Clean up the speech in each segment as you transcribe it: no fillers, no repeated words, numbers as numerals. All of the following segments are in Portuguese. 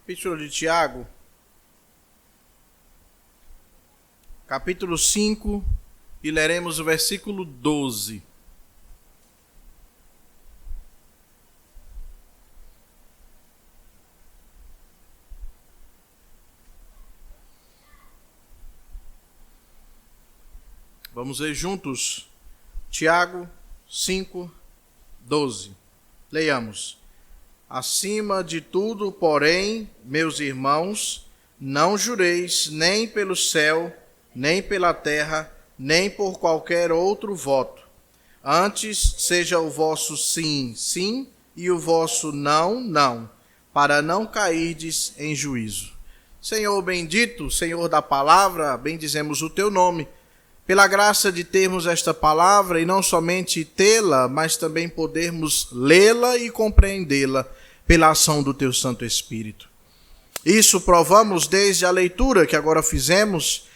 Epístola de Tiago, capítulo 5, e leremos o versículo 12. Vamos ler juntos Tiago 5, 12. Leiamos. Acima de tudo, porém, meus irmãos, não jureis nem pelo céu, nem pela terra, nem por qualquer outro voto. Antes, seja o vosso sim, sim, e o vosso não, não, para não cairdes em juízo. Senhor bendito, Senhor da palavra, bendizemos o teu nome, pela graça de termos esta palavra e não somente tê-la, mas também podermos lê-la e compreendê-la pela ação do teu Santo Espírito. Isso provamos desde a leitura que agora fizemos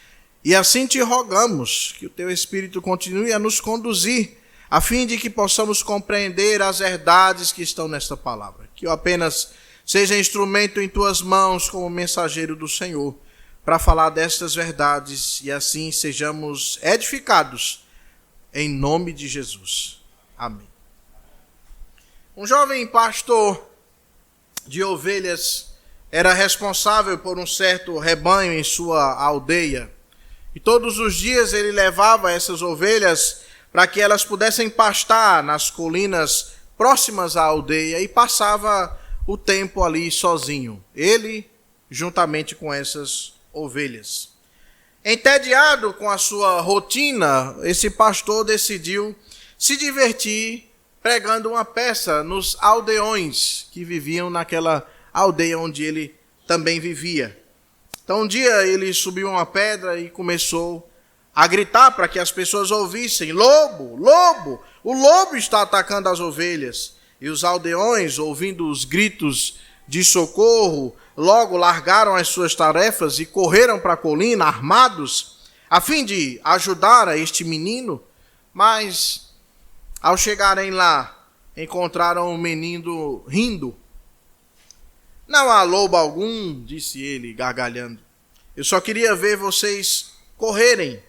e assim te rogamos que o teu Espírito continue a nos conduzir a fim de que possamos compreender as verdades que estão nesta palavra. Que eu apenas seja instrumento em tuas mãos como mensageiro do Senhor, para falar destas verdades e assim sejamos edificados em nome de Jesus. Amém. Um jovem pastor de ovelhas era responsável por um certo rebanho em sua aldeia e todos os dias ele levava essas ovelhas para que elas pudessem pastar nas colinas próximas à aldeia e passava o tempo ali sozinho, ele juntamente com essas ovelhas. Entediado com a sua rotina, esse pastor decidiu se divertir pregando uma peça nos aldeões que viviam naquela aldeia onde ele também vivia. Então um dia ele subiu uma pedra e começou a gritar para que as pessoas ouvissem: lobo, lobo, o lobo está atacando as ovelhas. E os aldeões, ouvindo os gritos de socorro, logo largaram as suas tarefas e correram para a colina armados, a fim de ajudar a este menino. Mas, ao chegarem lá, encontraram o menino rindo. Não há lobo algum, disse ele, gargalhando. Eu só queria ver vocês correrem.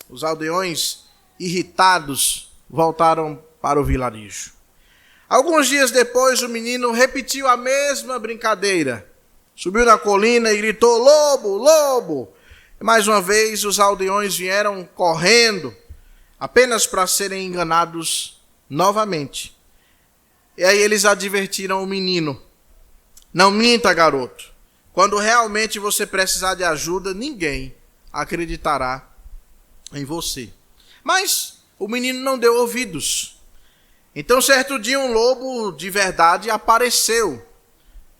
Os aldeões, irritados, voltaram para o vilarejo. Alguns dias depois, o menino repetiu a mesma brincadeira. Subiu na colina e gritou: lobo, lobo! Mais uma vez, os aldeões vieram correndo, apenas para serem enganados novamente. E aí eles advertiram o menino: não minta, garoto. Quando realmente você precisar de ajuda, ninguém acreditará em você. Mas o menino não deu ouvidos. Então, certo dia, um lobo de verdade apareceu.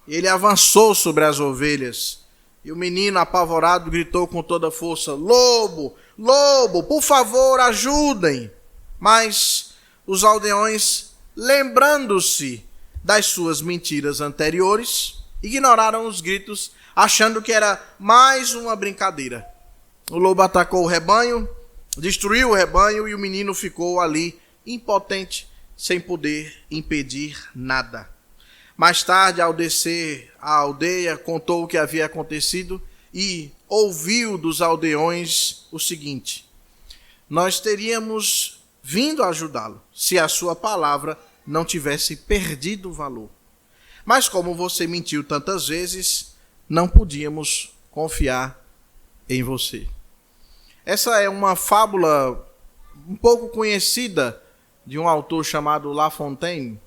Ele avançou sobre as ovelhas. E o menino, apavorado, gritou com toda a força: lobo, lobo, por favor, ajudem. Mas os aldeões, lembrando-se das suas mentiras anteriores, ignoraram os gritos, achando que era mais uma brincadeira. O lobo atacou o rebanho, destruiu o rebanho e o menino ficou ali impotente, sem poder impedir nada. Mais tarde, ao descer à aldeia, contou o que havia acontecido e ouviu dos aldeões o seguinte: nós teríamos vindo ajudá-lo se a sua palavra não tivesse perdido valor. Mas como você mentiu tantas vezes, não podíamos confiar em você. Essa é uma fábula um pouco conhecida de um autor chamado La Fontaine.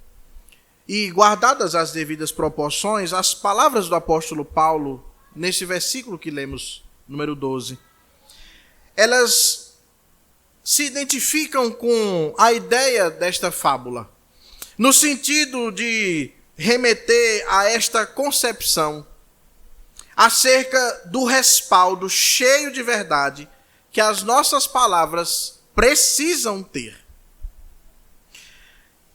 E guardadas as devidas proporções, as palavras do apóstolo Paulo, nesse versículo que lemos, número 12, elas se identificam com a ideia desta fábula, no sentido de remeter a esta concepção acerca do respaldo cheio de verdade que as nossas palavras precisam ter.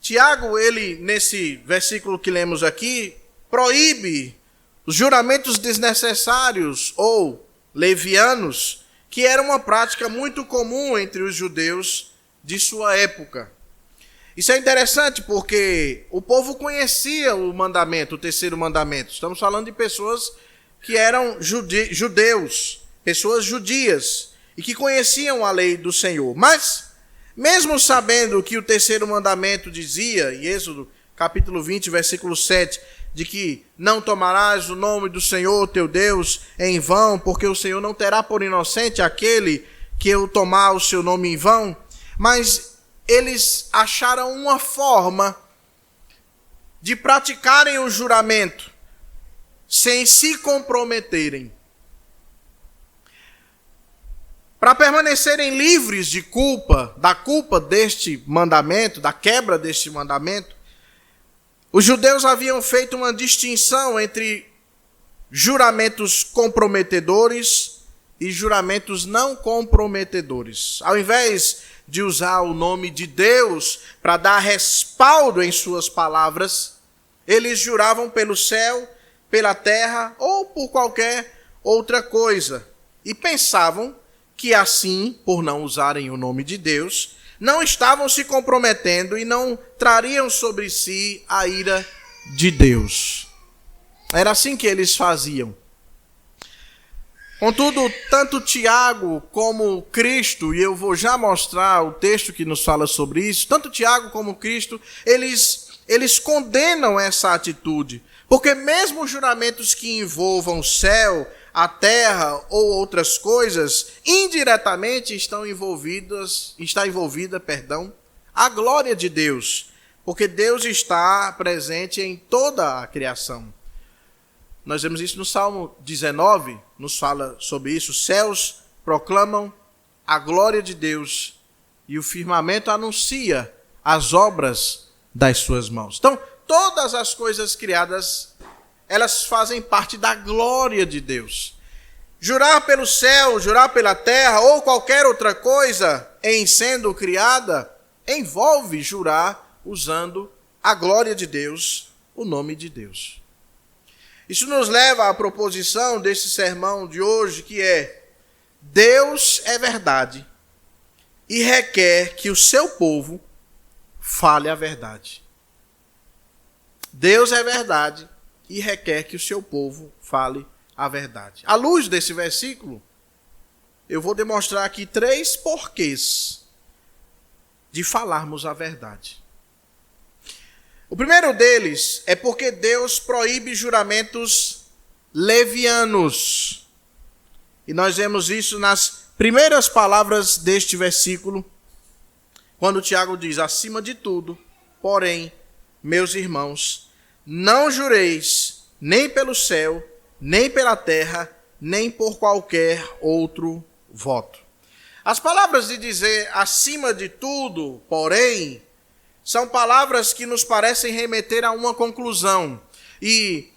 Tiago, ele, nesse versículo que lemos aqui, proíbe os juramentos desnecessários ou levianos, que era uma prática muito comum entre os judeus de sua época. Isso é interessante porque o povo conhecia o mandamento, o terceiro mandamento. Estamos falando de pessoas que eram judeus, pessoas judias, e que conheciam a lei do Senhor. Mas, mesmo sabendo que o terceiro mandamento dizia, em Êxodo capítulo 20, versículo 7, de que não tomarás o nome do Senhor teu Deus em vão, porque o Senhor não terá por inocente aquele que eu tomar o seu nome em vão, mas eles acharam uma forma de praticarem o juramento sem se comprometerem. Para permanecerem livres de culpa, da culpa deste mandamento, da quebra deste mandamento, os judeus haviam feito uma distinção entre juramentos comprometedores e juramentos não comprometedores. Ao invés de usar o nome de Deus para dar respaldo em suas palavras, eles juravam pelo céu, pela terra ou por qualquer outra coisa. E pensavam que assim, por não usarem o nome de Deus, não estavam se comprometendo e não trariam sobre si a ira de Deus. Era assim que eles faziam. Contudo, tanto Tiago como Cristo, e eu vou já mostrar o texto que nos fala sobre isso, tanto Tiago como Cristo, eles condenam essa atitude. Porque mesmo juramentos que envolvam o céu, a terra ou outras coisas, indiretamente está envolvida, a glória de Deus. Porque Deus está presente em toda a criação. Nós vemos isso no Salmo 19, nos fala sobre isso. Os céus proclamam a glória de Deus e o firmamento anuncia as obras das suas mãos. Então, todas as coisas criadas, elas fazem parte da glória de Deus. Jurar pelo céu, jurar pela terra ou qualquer outra coisa em sendo criada, envolve jurar usando a glória de Deus, o nome de Deus. Isso nos leva à proposição desse sermão de hoje, que é: Deus é verdade e requer que o seu povo fale a verdade. Deus é verdade e requer que o seu povo fale a verdade. À luz desse versículo, eu vou demonstrar aqui 3 porquês de falarmos a verdade. O primeiro deles é porque Deus proíbe juramentos levianos. E nós vemos isso nas primeiras palavras deste versículo, quando Tiago diz: acima de tudo, porém, meus irmãos, não jureis nem pelo céu, nem pela terra, nem por qualquer outro voto. As palavras de dizer acima de tudo, porém, são palavras que nos parecem remeter a uma conclusão. E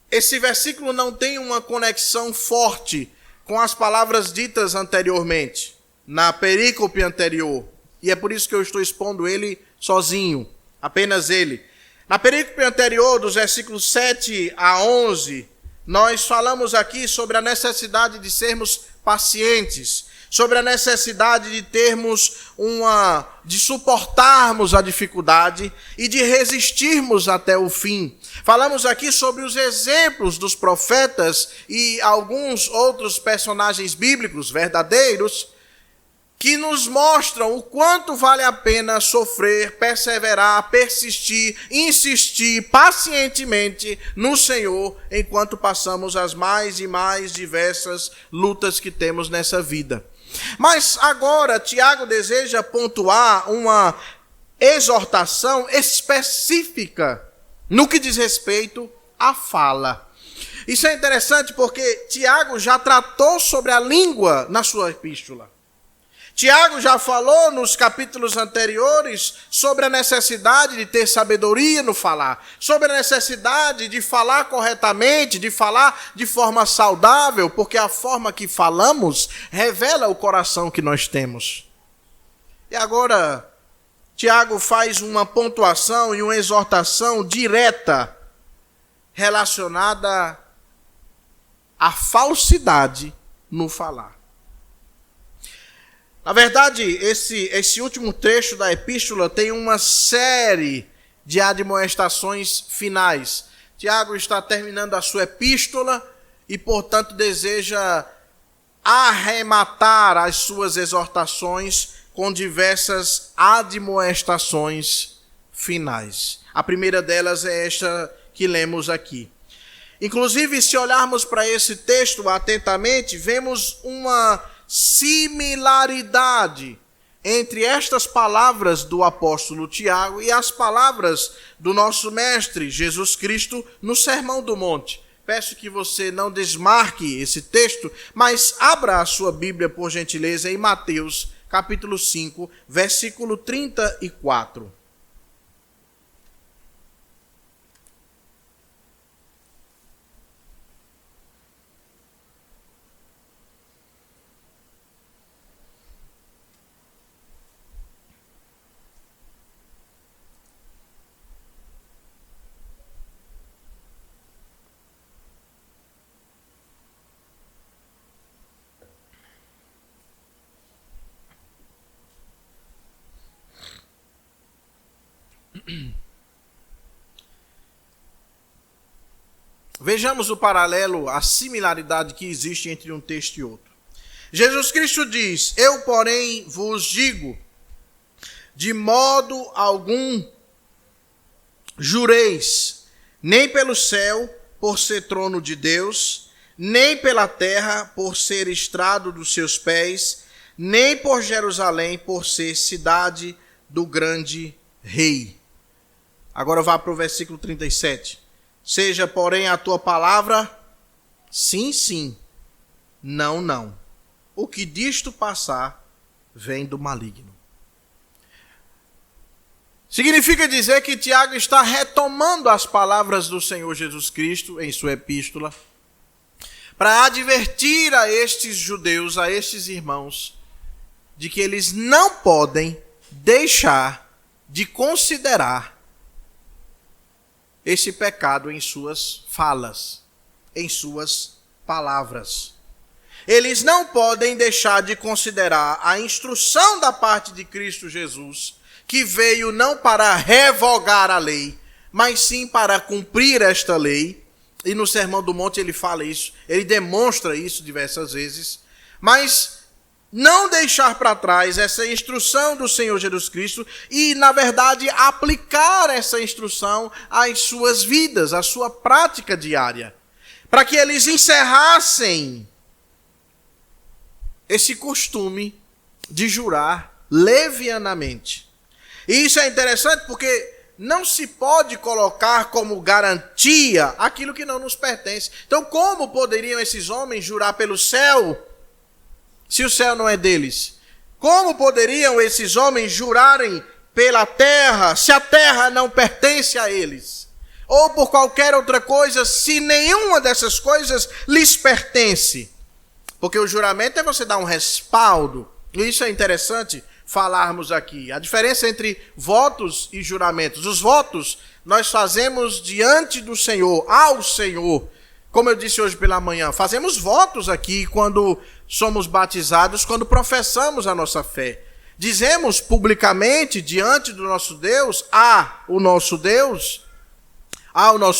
esse versículo não tem uma conexão forte com as palavras ditas anteriormente, na perícope anterior. E é por isso que eu estou expondo ele sozinho, apenas ele. Na perícope anterior, dos versículos 7 a 11, nós falamos aqui sobre a necessidade de sermos pacientes, sobre a necessidade de de suportarmos a dificuldade e de resistirmos até o fim. Falamos aqui sobre os exemplos dos profetas e alguns outros personagens bíblicos verdadeiros que nos mostram o quanto vale a pena sofrer, perseverar, persistir, insistir pacientemente no Senhor enquanto passamos as mais e mais diversas lutas que temos nessa vida. Mas agora Tiago deseja pontuar uma exortação específica no que diz respeito à fala. Isso é interessante porque Tiago já tratou sobre a língua na sua epístola. Tiago já falou nos capítulos anteriores sobre a necessidade de ter sabedoria no falar, sobre a necessidade de falar corretamente, de falar de forma saudável, porque a forma que falamos revela o coração que nós temos. E agora, Tiago faz uma pontuação e uma exortação direta relacionada à falsidade no falar. Na verdade, esse último trecho da epístola tem uma série de admoestações finais. Tiago está terminando a sua epístola e, portanto, deseja arrematar as suas exortações com diversas admoestações finais. A primeira delas é esta que lemos aqui. Inclusive, se olharmos para esse texto atentamente, vemos uma similaridade entre estas palavras do apóstolo Tiago e as palavras do nosso mestre Jesus Cristo no Sermão do Monte. Peço que você não desmarque esse texto, mas abra a sua Bíblia, por gentileza, em Mateus, capítulo 5, versículo 34. Vejamos o paralelo, a similaridade que existe entre um texto e outro. Jesus Cristo diz: eu, porém, vos digo, de modo algum jureis, nem pelo céu, por ser trono de Deus, nem pela terra, por ser estrado dos seus pés, nem por Jerusalém, por ser cidade do grande rei. Agora vá para o versículo 37. Seja, porém, a tua palavra sim, sim, não, não. O que disto passar vem do maligno. Significa dizer que Tiago está retomando as palavras do Senhor Jesus Cristo em sua epístola para advertir a estes judeus, a estes irmãos, de que eles não podem deixar de considerar esse pecado em suas falas, em suas palavras. Eles não podem deixar de considerar a instrução da parte de Cristo Jesus, que veio não para revogar a lei, mas sim para cumprir esta lei. E no Sermão do Monte ele fala isso, ele demonstra isso diversas vezes. Mas não deixar para trás essa instrução do Senhor Jesus Cristo e, na verdade, aplicar essa instrução às suas vidas, à sua prática diária. Para que eles encerrassem esse costume de jurar levianamente. E isso é interessante porque não se pode colocar como garantia aquilo que não nos pertence. Então, como poderiam esses homens jurar pelo céu, se o céu não é deles? Como poderiam esses homens jurarem pela terra, se a terra não pertence a eles? Ou por qualquer outra coisa, se nenhuma dessas coisas lhes pertence? Porque o juramento é você dar um respaldo. E isso é interessante falarmos aqui. A diferença entre votos e juramentos. Os votos nós fazemos diante do Senhor, ao Senhor. Como eu disse hoje pela manhã, fazemos votos aqui quando somos batizados, quando professamos a nossa fé. Dizemos publicamente diante do nosso Deus, ao nosso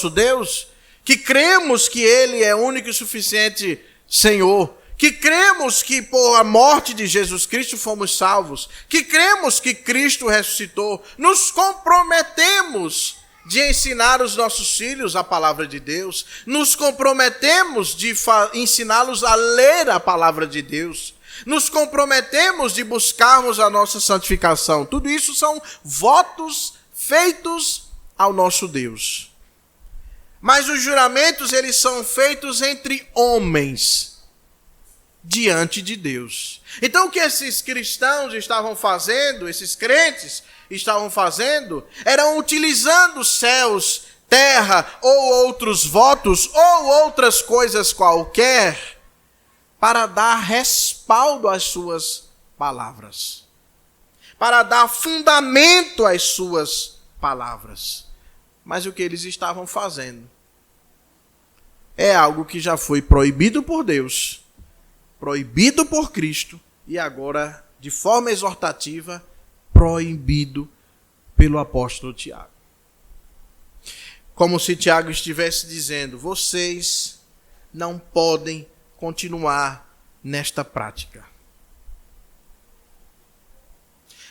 Deus, que cremos que Ele é único e suficiente Senhor, que cremos que por a morte de Jesus Cristo fomos salvos, que cremos que Cristo ressuscitou, nos comprometemos de ensinar os nossos filhos a palavra de Deus, nos comprometemos de ensiná-los a ler a palavra de Deus, nos comprometemos de buscarmos a nossa santificação. Tudo isso são votos feitos ao nosso Deus. Mas os juramentos, eles são feitos entre homens, diante de Deus. Então o que esses cristãos estavam fazendo, esses crentes estavam fazendo, eram utilizando céus, terra ou outros votos ou outras coisas qualquer para dar respaldo às suas palavras, para dar fundamento às suas palavras. Mas o que eles estavam fazendo é algo que já foi proibido por Deus, proibido por Cristo e agora de forma exortativa, proibido pelo apóstolo Tiago. Como se Tiago estivesse dizendo: vocês não podem continuar nesta prática.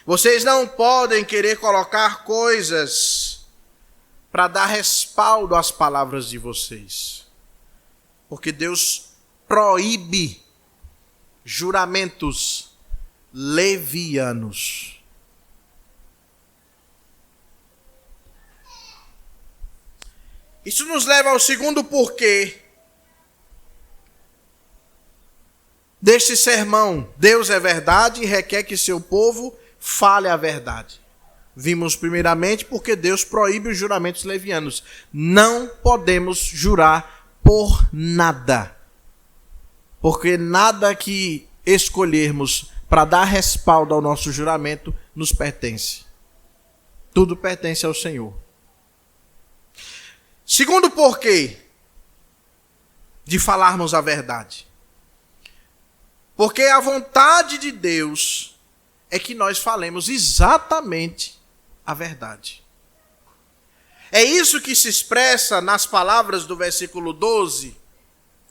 Vocês não podem querer colocar coisas para dar respaldo às palavras de vocês. Porque Deus proíbe juramentos levianos. Isso nos leva ao segundo porquê deste sermão. Deus é verdade e requer que seu povo fale a verdade. Vimos primeiramente porque Deus proíbe os juramentos levianos. Não podemos jurar por nada. Porque nada que escolhermos para dar respaldo ao nosso juramento nos pertence. Tudo pertence ao Senhor. Segundo porquê de falarmos a verdade. Porque a vontade de Deus é que nós falemos exatamente a verdade. É isso que se expressa nas palavras do versículo 12,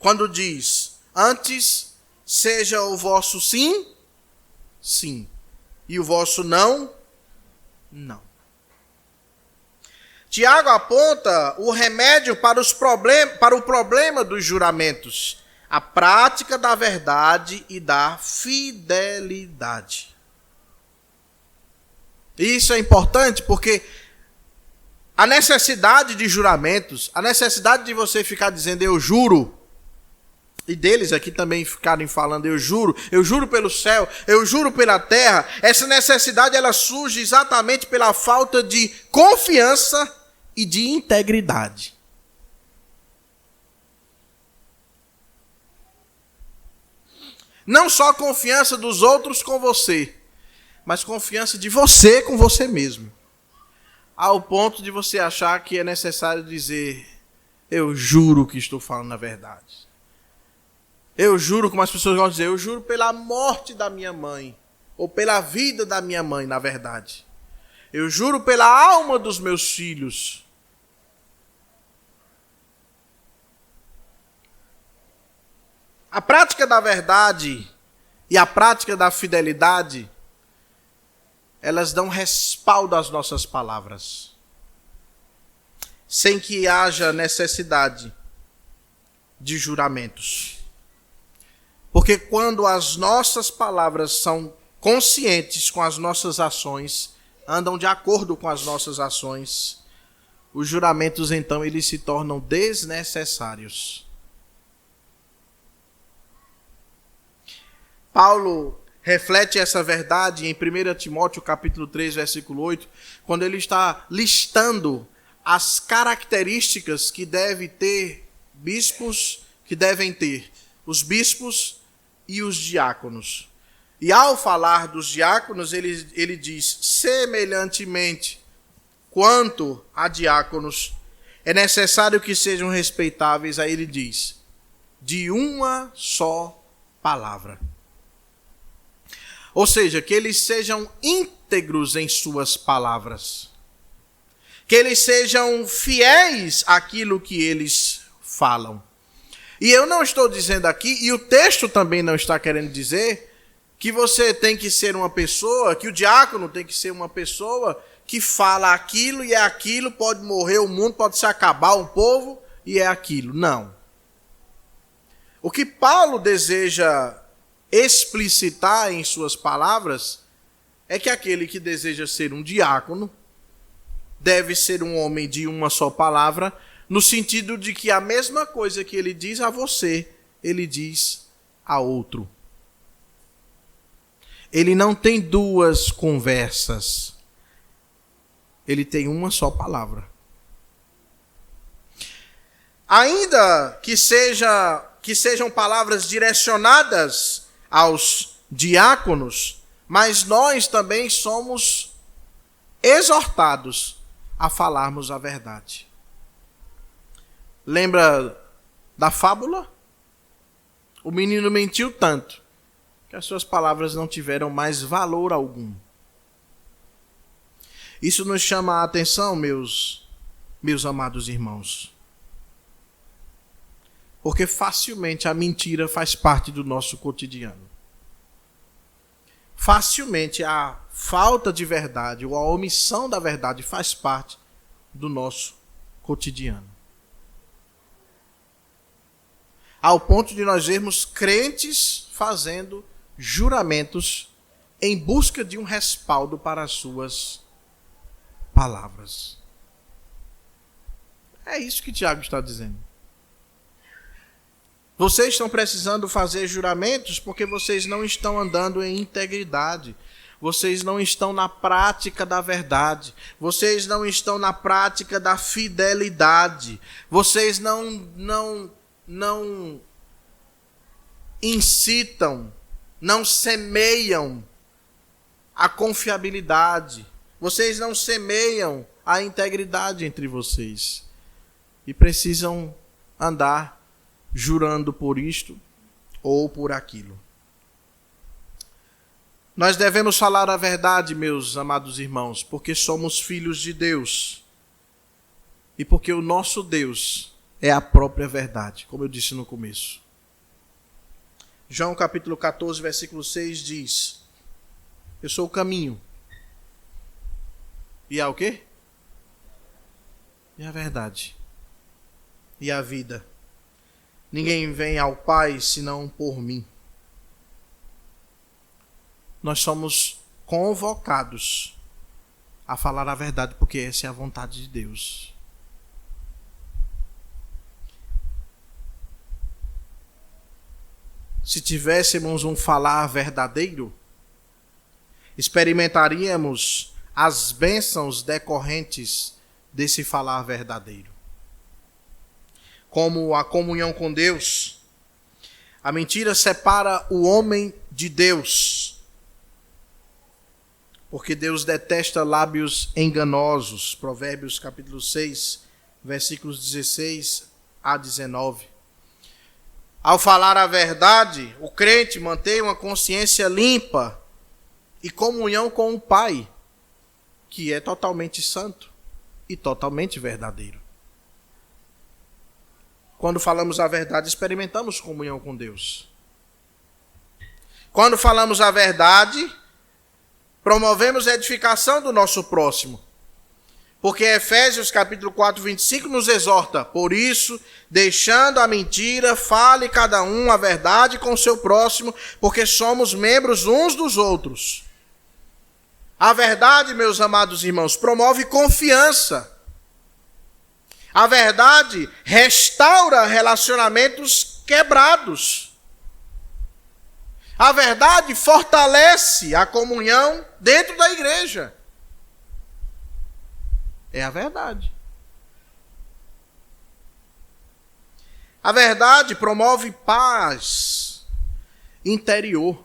quando diz: antes seja o vosso sim, sim, e o vosso não, não. Tiago aponta o remédio para o problema dos juramentos, a prática da verdade e da fidelidade. Isso é importante porque a necessidade de juramentos, a necessidade de você ficar dizendo eu juro, e deles aqui também ficarem falando eu juro pelo céu, eu juro pela terra, essa necessidade ela surge exatamente pela falta de confiança e de integridade. Não só confiança dos outros com você, mas confiança de você com você mesmo. Ao ponto de você achar que é necessário dizer eu juro que estou falando a verdade. Eu juro, como as pessoas gostam de dizer, eu juro pela morte da minha mãe, ou pela vida da minha mãe, na verdade. Eu juro pela alma dos meus filhos. A prática da verdade e a prática da fidelidade, elas dão respaldo às nossas palavras, sem que haja necessidade de juramentos. Porque quando as nossas palavras são conscientes com as nossas ações, andam de acordo com as nossas ações, os juramentos então eles se tornam desnecessários. Paulo reflete essa verdade em 1 Timóteo capítulo 3, versículo 8, quando ele está listando as características que devem ter os bispos e os diáconos. E ao falar dos diáconos, ele diz, semelhantemente, quanto a diáconos, é necessário que sejam respeitáveis, aí ele diz, de uma só palavra. Ou seja, que eles sejam íntegros em suas palavras. Que eles sejam fiéis àquilo que eles falam. E eu não estou dizendo aqui, e o texto também não está querendo dizer, que você tem que ser uma pessoa, que o diácono tem que ser uma pessoa que fala aquilo e é aquilo, pode morrer o mundo, pode se acabar um povo e é aquilo. Não. O que Paulo deseja explicitar em suas palavras é que aquele que deseja ser um diácono deve ser um homem de uma só palavra, no sentido de que a mesma coisa que ele diz a você, ele diz a outro. Ele não tem duas conversas. Ele tem uma só palavra. Ainda que sejam palavras direcionadas aos diáconos, mas nós também somos exortados a falarmos a verdade. Lembra da fábula? O menino mentiu tanto que as suas palavras não tiveram mais valor algum. Isso nos chama a atenção, meus amados irmãos. Porque facilmente a mentira faz parte do nosso cotidiano. Facilmente a falta de verdade ou a omissão da verdade faz parte do nosso cotidiano. Ao ponto de nós vermos crentes fazendo juramentos em busca de um respaldo para as suas palavras. É isso que Tiago está dizendo. Vocês estão precisando fazer juramentos porque vocês não estão andando em integridade. Vocês não estão na prática da verdade. Vocês não estão na prática da fidelidade. Vocês não incitam, não semeiam a confiabilidade. Vocês não semeiam a integridade entre vocês. E precisam andar jurando por isto ou por aquilo. Nós devemos falar a verdade, meus amados irmãos, porque somos filhos de Deus. E porque o nosso Deus é a própria verdade, como eu disse no começo. João capítulo 14, versículo 6 diz: eu sou o caminho. E há o quê? E a verdade. E a vida. Ninguém vem ao Pai senão por mim. Nós somos convocados a falar a verdade, porque essa é a vontade de Deus. Se tivéssemos um falar verdadeiro, experimentaríamos as bênçãos decorrentes desse falar verdadeiro. Como a comunhão com Deus. A mentira separa o homem de Deus. Porque Deus detesta lábios enganosos. Provérbios capítulo 6, versículos 16 a 19. Ao falar a verdade, o crente mantém uma consciência limpa e comunhão com o Pai, que é totalmente santo e totalmente verdadeiro. Quando falamos a verdade, experimentamos comunhão com Deus. Quando falamos a verdade, promovemos a edificação do nosso próximo. Porque Efésios capítulo 4, 25 nos exorta: por isso, deixando a mentira, fale cada um a verdade com o seu próximo, porque somos membros uns dos outros. A verdade, meus amados irmãos, promove confiança. A verdade restaura relacionamentos quebrados. A verdade fortalece a comunhão dentro da igreja. É a verdade. A verdade promove paz interior.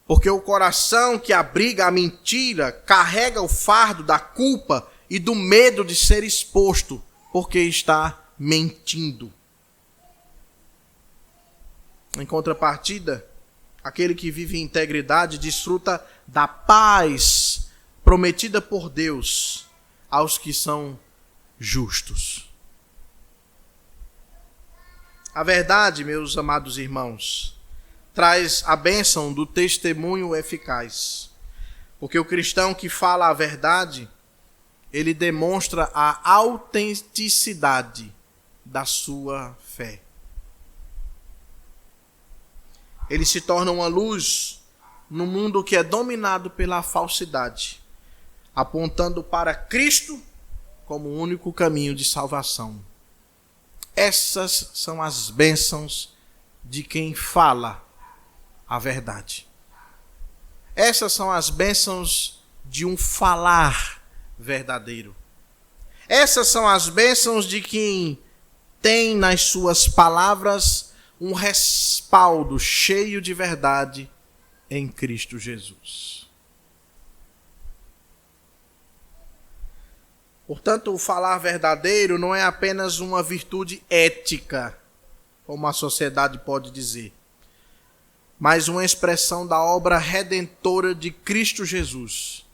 Porque o coração que abriga a mentira carrega o fardo da culpa e do medo de ser exposto, porque está mentindo. Em contrapartida, aquele que vive em integridade desfruta da paz prometida por Deus aos que são justos. A verdade, meus amados irmãos, traz a bênção do testemunho eficaz. Porque o cristão que fala a verdade, ele demonstra a autenticidade da sua fé. Ele se torna uma luz no mundo que é dominado pela falsidade, apontando para Cristo como o único caminho de salvação. Essas são as bênçãos de quem fala a verdade. Essas são as bênçãos de um falar verdadeiro. Essas são as bênçãos de quem tem nas suas palavras um respaldo cheio de verdade em Cristo Jesus. Portanto, o falar verdadeiro não é apenas uma virtude ética, como a sociedade pode dizer, mas uma expressão da obra redentora de Cristo Jesus.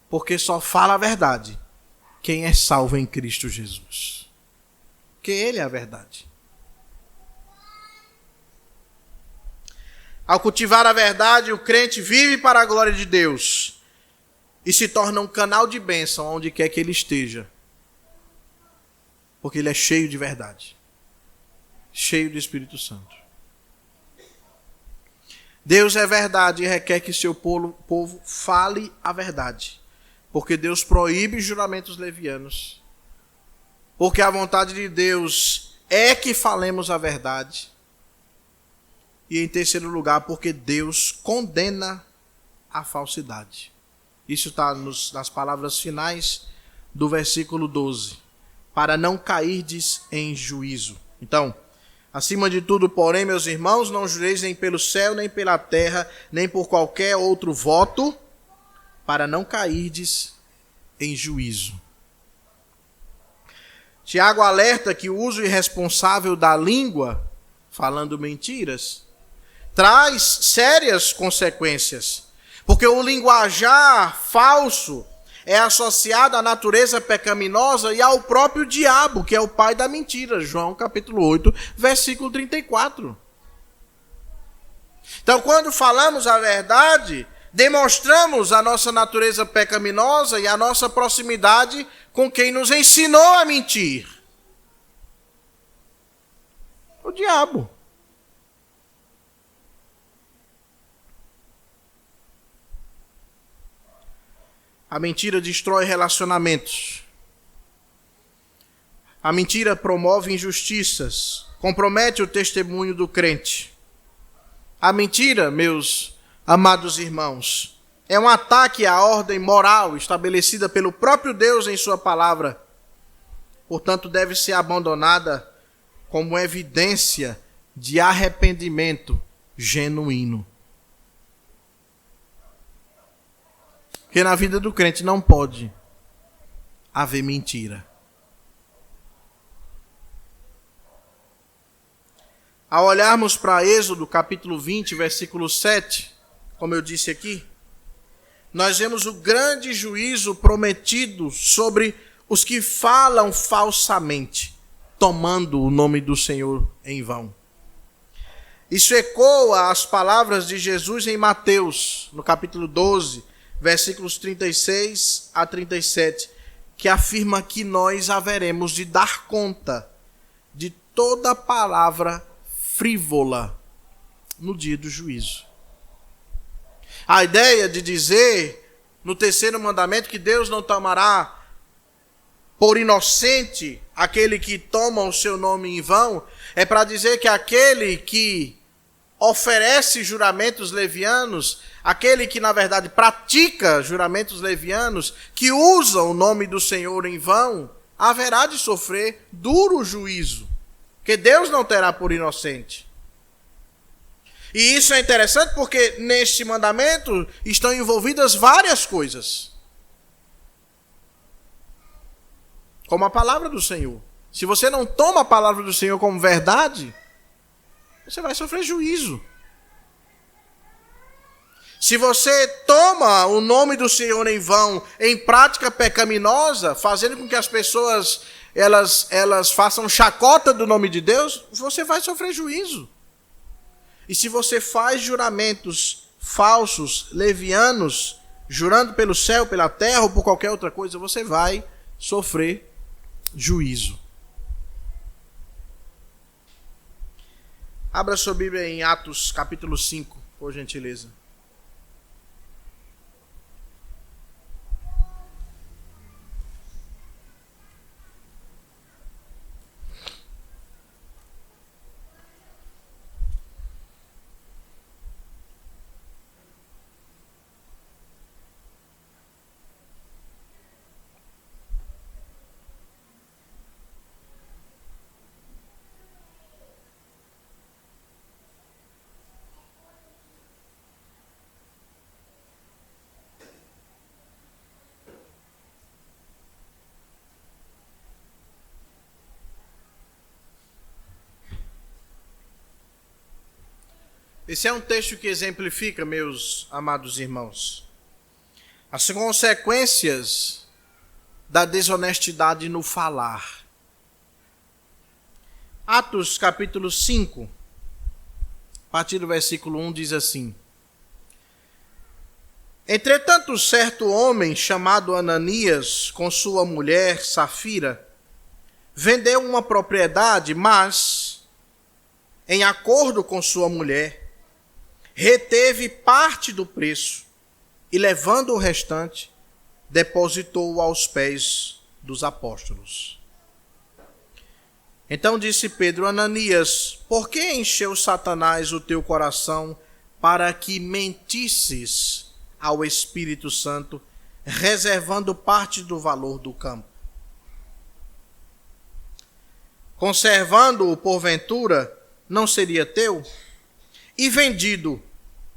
Porque só fala a verdade quem é salvo em Cristo Jesus. Porque Ele é a verdade. Ao cultivar a verdade, o crente vive para a glória de Deus e se torna um canal de bênção onde quer que ele esteja. Porque ele é cheio de verdade. Cheio do Espírito Santo. Deus é verdade e requer que seu povo fale a verdade. Porque Deus proíbe juramentos levianos. Porque a vontade de Deus é que falemos a verdade. E em terceiro lugar, porque Deus condena a falsidade. Isso está nas palavras finais do versículo 12. Para não cairdes em juízo. Então, acima de tudo, porém, meus irmãos, não jureis nem pelo céu, nem pela terra, nem por qualquer outro voto, para não cairdes em juízo. Tiago alerta que o uso irresponsável da língua, falando mentiras, traz sérias consequências. Porque o linguajar falso é associado à natureza pecaminosa e ao próprio diabo, que é o pai da mentira. João capítulo 8, versículo 34. Então, quando falamos a verdade, demonstramos a nossa natureza pecaminosa e a nossa proximidade com quem nos ensinou a mentir. O diabo. A mentira destrói relacionamentos. A mentira promove injustiças, compromete o testemunho do crente. A mentira, meus amados irmãos, é um ataque à ordem moral estabelecida pelo próprio Deus em sua palavra. Portanto, deve ser abandonada como evidência de arrependimento genuíno. Porque na vida do crente não pode haver mentira. Ao olharmos para Êxodo, capítulo 20, versículo 7, como eu disse aqui, nós vemos o grande juízo prometido sobre os que falam falsamente, tomando o nome do Senhor em vão. Isso ecoa as palavras de Jesus em Mateus, no capítulo 12, versículos 36 a 37, que afirma que nós haveremos de dar conta de toda palavra frívola no dia do juízo. A ideia de dizer no terceiro mandamento que Deus não tomará por inocente aquele que toma o seu nome em vão, é para dizer que aquele que oferece juramentos levianos, aquele que na verdade pratica juramentos levianos, que usa o nome do Senhor em vão, haverá de sofrer duro juízo, que Deus não terá por inocente. E isso é interessante porque neste mandamento estão envolvidas várias coisas. Como a palavra do Senhor. Se você não toma a palavra do Senhor como verdade, você vai sofrer juízo. Se você toma o nome do Senhor em vão, em prática pecaminosa, fazendo com que as pessoas elas façam chacota do nome de Deus, você vai sofrer juízo. E se você faz juramentos falsos, levianos, jurando pelo céu, pela terra ou por qualquer outra coisa, você vai sofrer juízo. Abra sua Bíblia em Atos capítulo 5, por gentileza. Esse é um texto que exemplifica, meus amados irmãos, as consequências da desonestidade no falar. Atos capítulo 5, a partir do versículo 1 diz assim: Entretanto, certo homem chamado Ananias, com sua mulher Safira, vendeu uma propriedade, mas, em acordo com sua mulher, reteve parte do preço e, levando o restante, depositou-o aos pés dos apóstolos. Então disse Pedro: Ananias, por que encheu Satanás o teu coração para que mentisses ao Espírito Santo, reservando parte do valor do campo? Conservando-o, porventura, não seria teu? E vendido,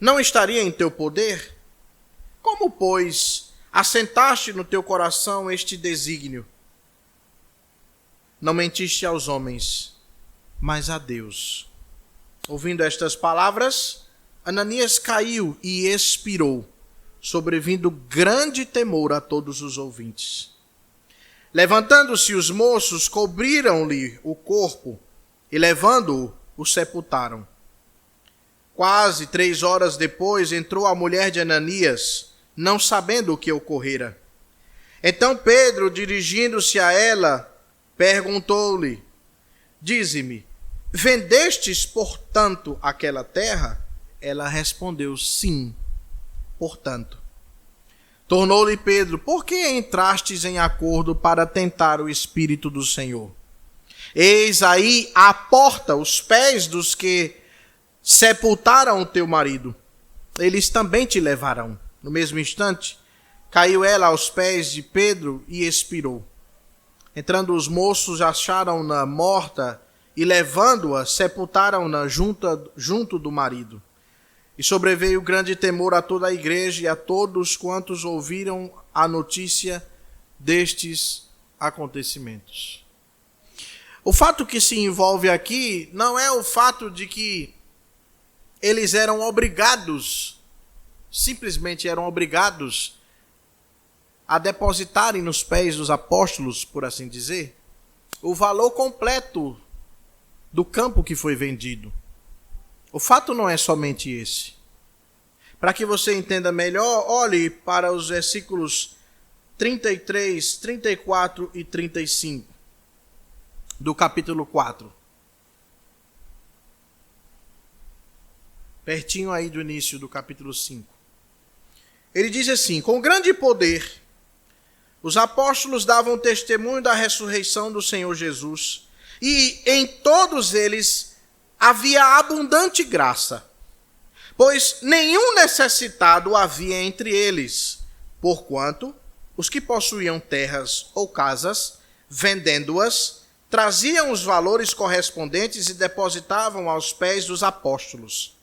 não estaria em teu poder? Como, pois, assentaste no teu coração este desígnio? Não mentiste aos homens, mas a Deus. Ouvindo estas palavras, Ananias caiu e expirou, sobrevindo grande temor a todos os ouvintes. Levantando-se os moços, cobriram-lhe o corpo e, levando-o, o sepultaram. Quase 3 horas depois, entrou a mulher de Ananias, não sabendo o que ocorrera. Então Pedro, dirigindo-se a ela, perguntou-lhe: Dize-me, vendestes, portanto, aquela terra? Ela respondeu: Sim, portanto. Tornou-lhe Pedro: Por que entrastes em acordo para tentar o Espírito do Senhor? Eis aí à porta os pés dos que sepultaram o teu marido. Eles também te levarão. No mesmo instante, caiu ela aos pés de Pedro e expirou. Entrando os moços, acharam-na morta e, levando-a, sepultaram-na junto do marido. E sobreveio grande temor a toda a igreja e a todos quantos ouviram a notícia destes acontecimentos. O fato que se envolve aqui não é o fato de que eles eram obrigados, simplesmente eram obrigados a depositarem nos pés dos apóstolos, por assim dizer, o valor completo do campo que foi vendido. O fato não é somente esse. Para que você entenda melhor, olhe para os versículos 33, 34 e 35 do capítulo 4. Pertinho aí do início do capítulo 5. Ele diz assim: Com grande poder, os apóstolos davam testemunho da ressurreição do Senhor Jesus, e em todos eles havia abundante graça, pois nenhum necessitado havia entre eles, porquanto os que possuíam terras ou casas, vendendo-as, traziam os valores correspondentes e depositavam aos pés dos apóstolos.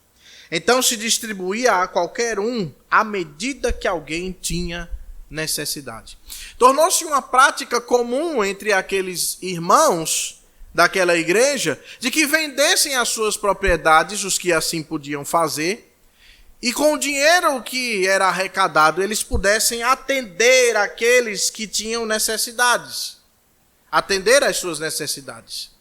Então se distribuía a qualquer um à medida que alguém tinha necessidade. Tornou-se uma prática comum entre aqueles irmãos daquela igreja de que vendessem as suas propriedades, os que assim podiam fazer, e com o dinheiro que era arrecadado eles pudessem atender aqueles que tinham necessidades, atender às suas necessidades.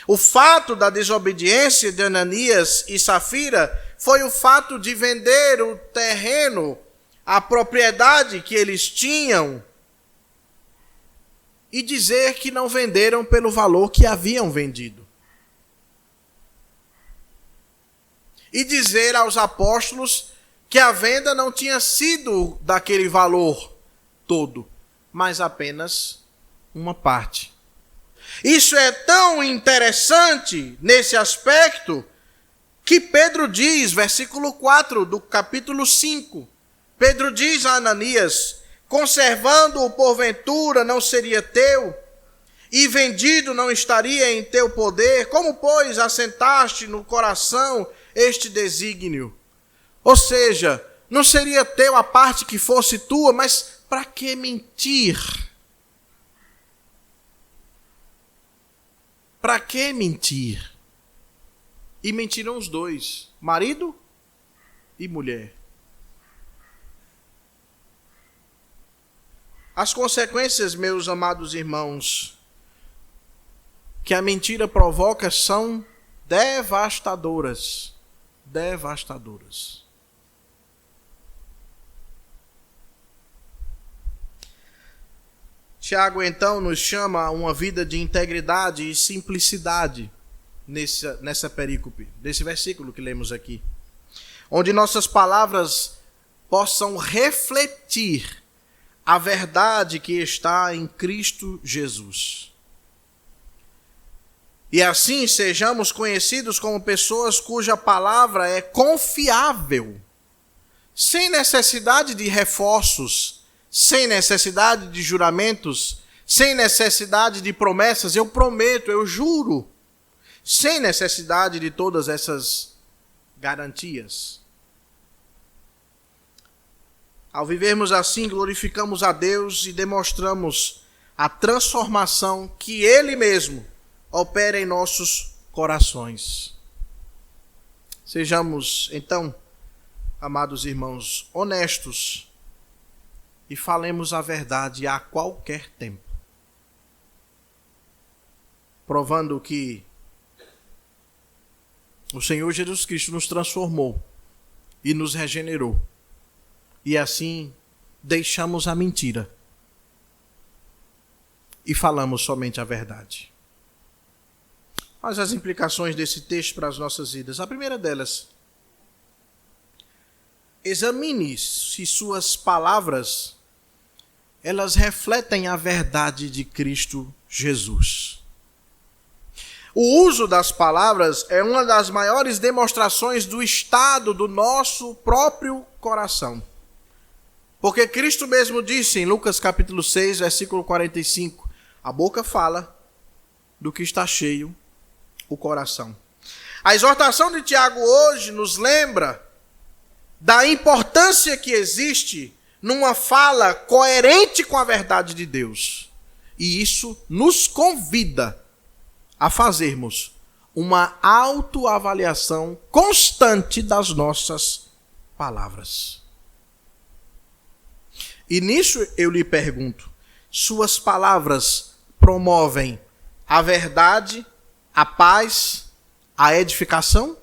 O fato da desobediência de Ananias e Safira foi o fato de vender o terreno, a propriedade que eles tinham, e dizer que não venderam pelo valor que haviam vendido. E dizer aos apóstolos que a venda não tinha sido daquele valor todo, mas apenas uma parte. Isso é tão interessante nesse aspecto que Pedro diz, versículo 4 do capítulo 5, Pedro diz a Ananias: Conservando-o porventura não seria teu, e vendido não estaria em teu poder? Como, pois, assentaste no coração este desígnio? Ou seja, não seria teu a parte que fosse tua, mas para que mentir? Para que mentir? E mentiram os dois, marido e mulher. As consequências, meus amados irmãos, que a mentira provoca são devastadoras. Devastadoras. Tiago, então, nos chama a uma vida de integridade e simplicidade nessa perícope, desse versículo que lemos aqui. Onde nossas palavras possam refletir a verdade que está em Cristo Jesus. E assim sejamos conhecidos como pessoas cuja palavra é confiável, sem necessidade de reforços, sem necessidade de juramentos, sem necessidade de promessas. Eu prometo, eu juro, sem necessidade de todas essas garantias. Ao vivermos assim, glorificamos a Deus e demonstramos a transformação que Ele mesmo opera em nossos corações. Sejamos, então, amados irmãos, honestos e falemos a verdade a qualquer tempo, provando que o Senhor Jesus Cristo nos transformou e nos regenerou. E assim deixamos a mentira e falamos somente a verdade. Mas as implicações desse texto para as nossas vidas. A primeira delas, examine se suas palavras elas refletem a verdade de Cristo Jesus. O uso das palavras é uma das maiores demonstrações do estado do nosso próprio coração. Porque Cristo mesmo disse em Lucas capítulo 6, versículo 45, a boca fala do que está cheio o coração. A exortação de Tiago hoje nos lembra da importância que existe numa fala coerente com a verdade de Deus. E isso nos convida a fazermos uma autoavaliação constante das nossas palavras. E nisso eu lhe pergunto, suas palavras promovem a verdade, a paz, a edificação?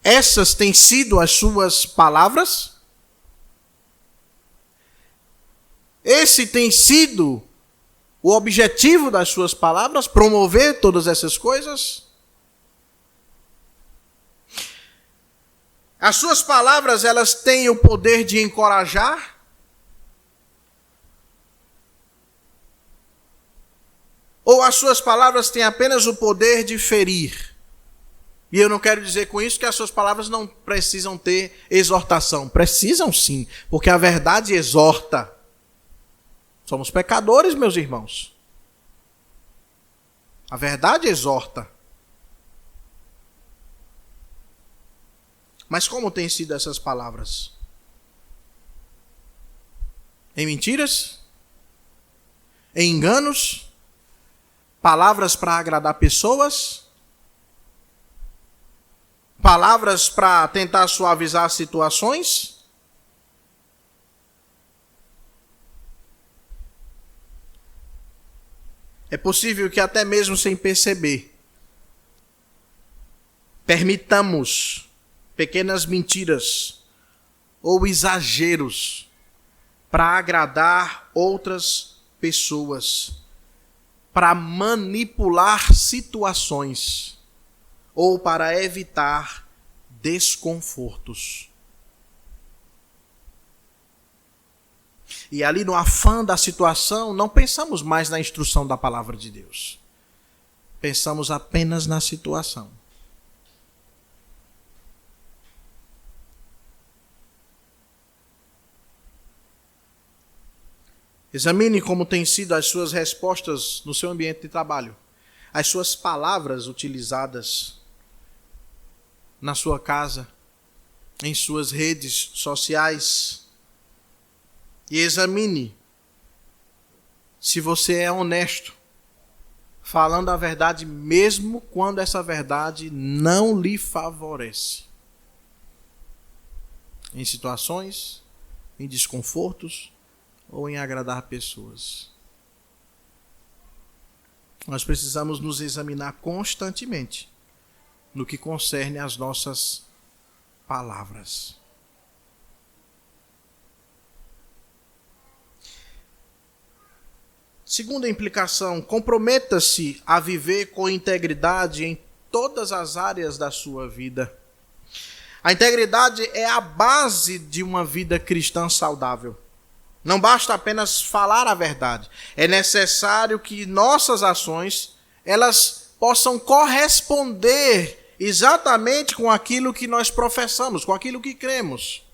Essas têm sido as suas palavras? Esse tem sido o objetivo das suas palavras, promover todas essas coisas? As suas palavras, elas têm o poder de encorajar? Ou as suas palavras têm apenas o poder de ferir? E eu não quero dizer com isso que as suas palavras não precisam ter exortação. Precisam sim, porque a verdade exorta. Somos pecadores, meus irmãos. A verdade exorta. Mas como têm sido essas palavras? Em mentiras? Em enganos? Palavras para agradar pessoas? Palavras para tentar suavizar situações? É possível que até mesmo sem perceber, permitamos pequenas mentiras ou exageros para agradar outras pessoas, para manipular situações ou para evitar desconfortos. E ali no afã da situação, não pensamos mais na instrução da palavra de Deus. Pensamos apenas na situação. Examine como têm sido as suas respostas no seu ambiente de trabalho. As suas palavras utilizadas na sua casa, em suas redes sociais. E examine se você é honesto, falando a verdade mesmo quando essa verdade não lhe favorece. em situações, em desconfortos ou em agradar pessoas. Nós precisamos nos examinar constantemente no que concerne às nossas palavras. Segunda implicação, comprometa-se a viver com integridade em todas as áreas da sua vida. A integridade é a base de uma vida cristã saudável. Não basta apenas falar a verdade. É necessário que nossas ações elas possam corresponder exatamente com aquilo que nós professamos, com aquilo que cremos.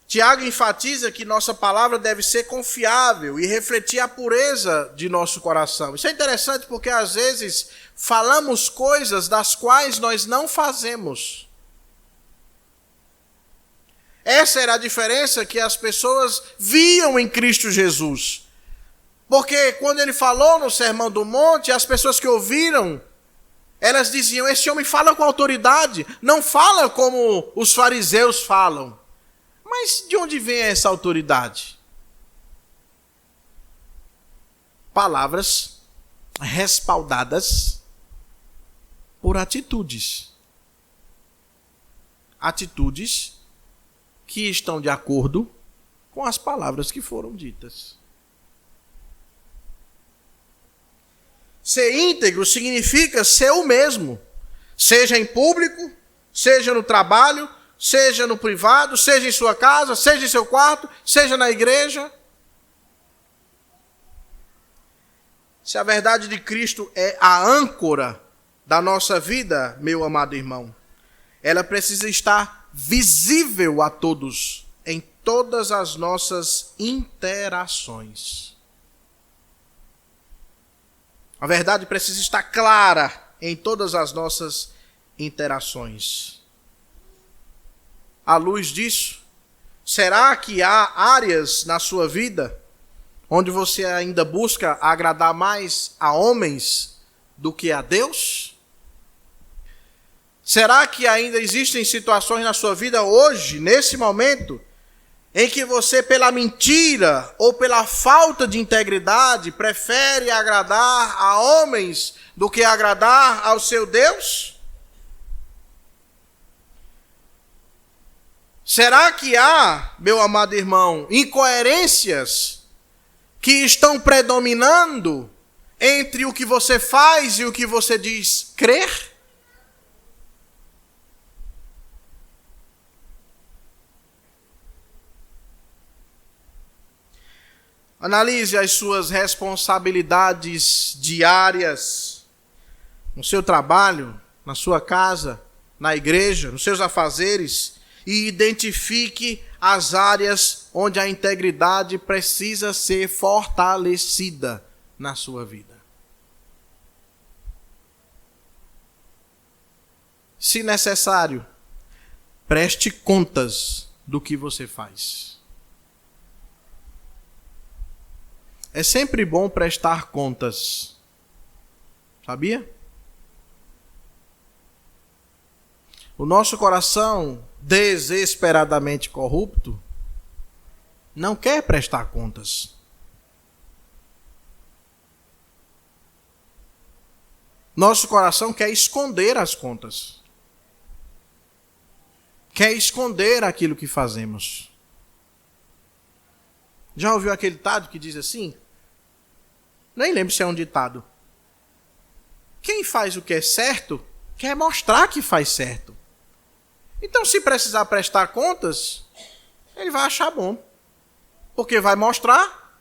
Tiago enfatiza que nossa palavra deve ser confiável e refletir a pureza de nosso coração. Isso é interessante porque às vezes falamos coisas das quais nós não fazemos. Essa era a diferença que as pessoas viam em Cristo Jesus. Porque quando ele falou no Sermão do Monte, as pessoas que ouviram, elas diziam, esse homem fala com autoridade, não fala como os fariseus falam. Mas de onde vem essa autoridade? Palavras respaldadas por atitudes. Atitudes que estão de acordo com as palavras que foram ditas. Ser íntegro significa ser o mesmo, seja em público, seja no trabalho, seja no privado, seja em sua casa, seja em seu quarto, seja na igreja. Se a verdade de Cristo é a âncora da nossa vida, meu amado irmão, ela precisa estar visível a todos, em todas as nossas interações. A verdade precisa estar clara em todas as nossas interações. À luz disso, será que há áreas na sua vida onde você ainda busca agradar mais a homens do que a Deus? Será que ainda existem situações na sua vida hoje, nesse momento, em que você, pela mentira ou pela falta de integridade, prefere agradar a homens do que agradar ao seu Deus? Será que há, meu amado irmão, incoerências que estão predominando entre o que você faz e o que você diz crer? Analise as suas responsabilidades diárias no seu trabalho, na sua casa, na igreja, nos seus afazeres e identifique as áreas onde a integridade precisa ser fortalecida na sua vida. Se necessário, preste contas do que você faz. É sempre bom prestar contas. Sabia? O nosso coração, desesperadamente corrupto, não quer prestar contas. Nosso coração quer esconder as contas. Quer esconder aquilo que fazemos. Já ouviu aquele ditado que diz assim? Nem lembro se é um ditado. Quem faz o que é certo, quer mostrar que faz certo. Então, se precisar prestar contas, ele vai achar bom. Porque vai mostrar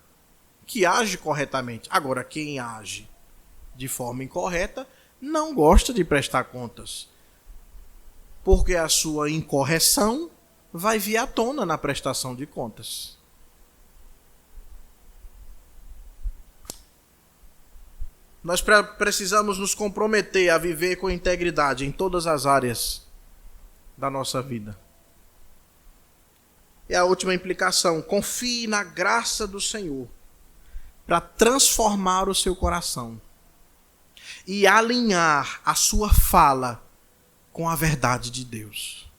que age corretamente. Agora, quem age de forma incorreta, não gosta de prestar contas. Porque a sua incorreção vai vir à tona na prestação de contas. Nós precisamos nos comprometer a viver com integridade em todas as áreas da nossa vida. E a última implicação, confie na graça do Senhor para transformar o seu coração e alinhar a sua fala com a verdade de Deus.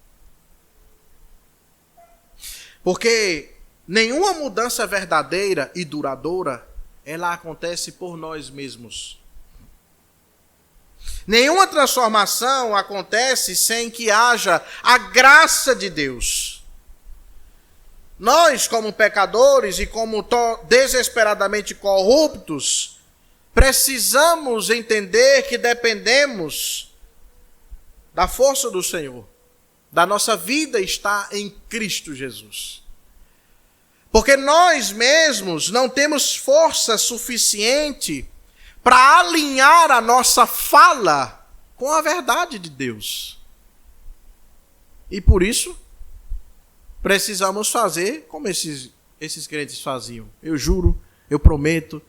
Porque nenhuma mudança verdadeira e duradoura, ela acontece por nós mesmos. Nenhuma transformação acontece sem que haja a graça de Deus. Nós, como pecadores e como desesperadamente corruptos, precisamos entender que dependemos da força do Senhor. Da nossa vida está em Cristo Jesus. Porque nós mesmos não temos força suficiente para alinhar a nossa fala com a verdade de Deus. E por isso, precisamos fazer como esses crentes faziam. Eu juro, eu prometo,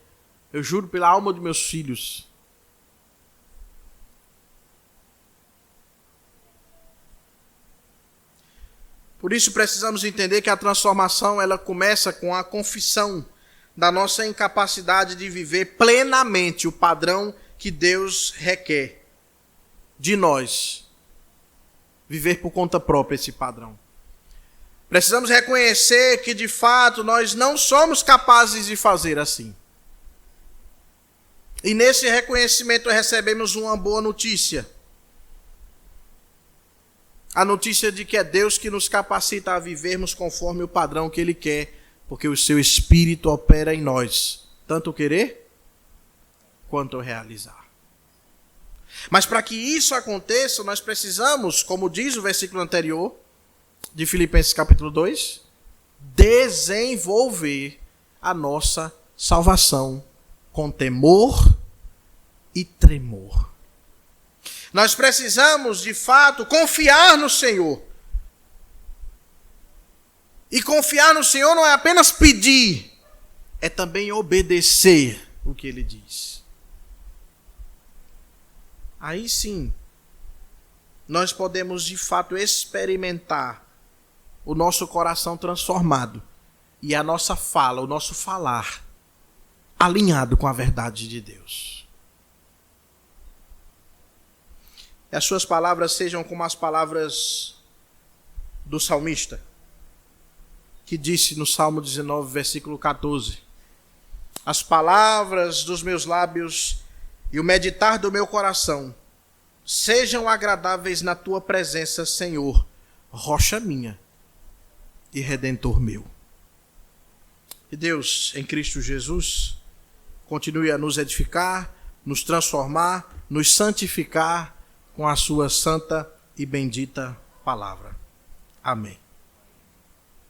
eu juro pela alma de meus filhos. Por isso precisamos entender que a transformação ela começa com a confissão da nossa incapacidade de viver plenamente o padrão que Deus requer de nós. Viver por conta própria esse padrão. Precisamos reconhecer que de fato nós não somos capazes de fazer assim. E nesse reconhecimento recebemos uma boa notícia. A notícia de que é Deus que nos capacita a vivermos conforme o padrão que Ele quer, porque o seu Espírito opera em nós, tanto o querer quanto o realizar. Mas para que isso aconteça, nós precisamos, como diz o versículo anterior, de Filipenses capítulo 2, desenvolver a nossa salvação com temor e tremor. Nós precisamos, de fato, confiar no Senhor. E confiar no Senhor não é apenas pedir, é também obedecer o que Ele diz. Aí sim, nós podemos, de fato, experimentar o nosso coração transformado e a nossa fala, o nosso falar, alinhado com a verdade de Deus. Que as suas palavras sejam como as palavras do salmista, que disse no Salmo 19, versículo 14: as palavras dos meus lábios e o meditar do meu coração sejam agradáveis na tua presença, Senhor, rocha minha e redentor meu. Que Deus, em Cristo Jesus, continue a nos edificar, nos transformar, nos santificar com a sua santa e bendita palavra. Amém.